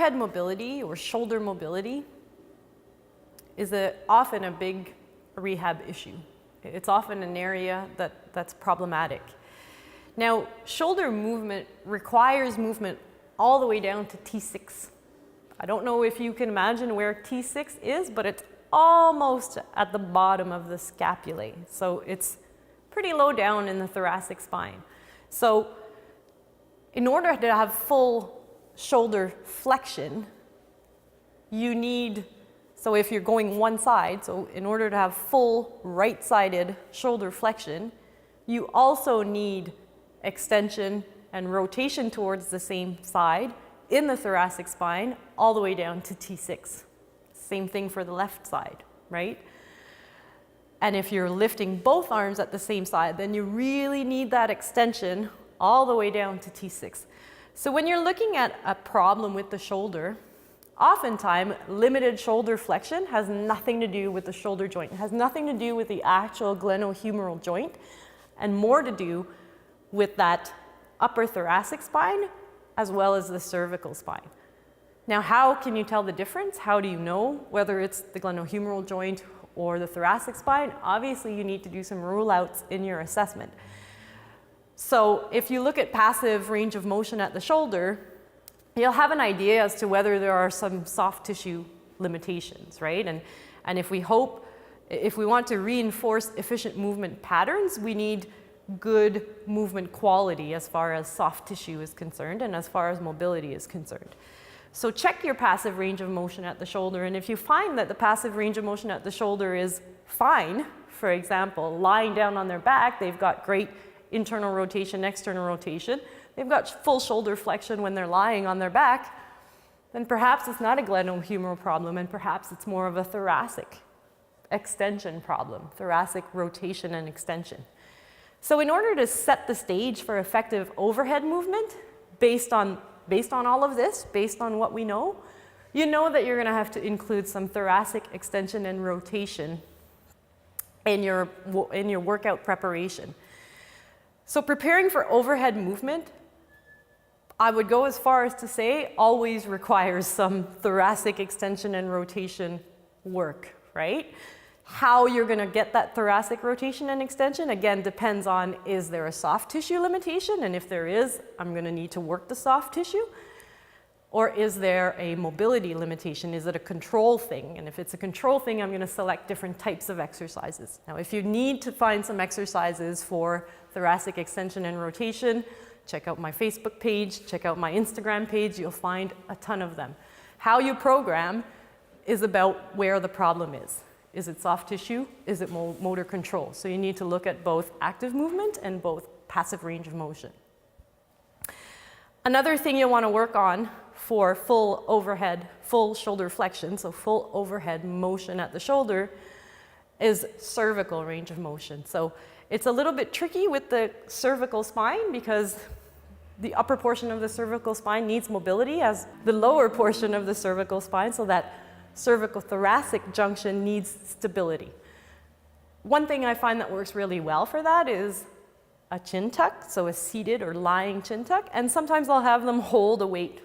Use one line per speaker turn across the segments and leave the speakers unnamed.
overhead mobility or shoulder mobility is often a big rehab issue. It's often an area that's problematic. Now, shoulder movement requires movement all the way down to T6. I don't know if you can imagine where T6 is, but it's almost at the bottom of the scapulae. So it's pretty low down in the thoracic spine. So in order to have full shoulder flexion, you need, so if you're going one side, so in order to have full right-sided shoulder flexion, you also need extension and rotation towards the same side in the thoracic spine all the way down to T6. Same thing for the left side, right? And if you're lifting both arms at the same side, then you really need that extension all the way down to T6. So when you're looking at a problem with the shoulder, oftentimes limited shoulder flexion has nothing to do with the shoulder joint. It has nothing to do with the actual glenohumeral joint and more to do with that upper thoracic spine as well as the cervical spine. Now, how can you tell the difference? How do you know whether it's the glenohumeral joint or the thoracic spine? Obviously, you need to do some rule outs in your assessment. So if you look at passive range of motion at the shoulder, you'll have an idea as to whether there are some soft tissue limitations, right? And if we want to reinforce efficient movement patterns, we need good movement quality as far as soft tissue is concerned and as far as mobility is concerned. So check your passive range of motion at the shoulder, and if you find that the passive range of motion at the shoulder is fine, for example, lying down on their back, they've got great internal rotation, external rotation, they've got full shoulder flexion when they're lying on their back, then perhaps it's not a glenohumeral problem and perhaps it's more of a thoracic extension problem, thoracic rotation and extension. So in order to set the stage for effective overhead movement, based on all of this, based on what we know, you know that you're going to have to include some thoracic extension and rotation in your workout preparation. So preparing for overhead movement, I would go as far as to say always requires some thoracic extension and rotation work, right? How you're going to get that thoracic rotation and extension, again, depends on, is there a soft tissue limitation? And if there is, I'm going to need to work the soft tissue. Or is there a mobility limitation? Is it a control thing? And if it's a control thing, I'm going to select different types of exercises. Now, if you need to find some exercises for thoracic extension and rotation, check out my Facebook page, check out my Instagram page, you'll find a ton of them. How you program is about where the problem is. Is it soft tissue? Is it motor control? So you need to look at both active movement and both passive range of motion. Another thing you'll want to work on for full overhead, full shoulder flexion, so full overhead motion at the shoulder, is cervical range of motion. So it's a little bit tricky with the cervical spine because the upper portion of the cervical spine needs mobility as the lower portion of the cervical spine, so that cervical-thoracic junction needs stability. One thing I find that works really well for that is a chin tuck, so a seated or lying chin tuck, and sometimes I'll have them hold a weight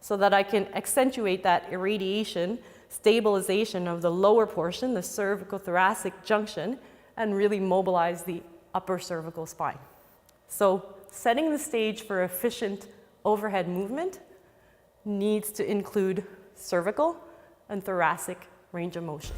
so that I can accentuate that irradiation, stabilization of the lower portion, the cervical-thoracic junction, and really mobilize the upper cervical spine. So setting the stage for efficient overhead movement needs to include cervical and thoracic range of motion.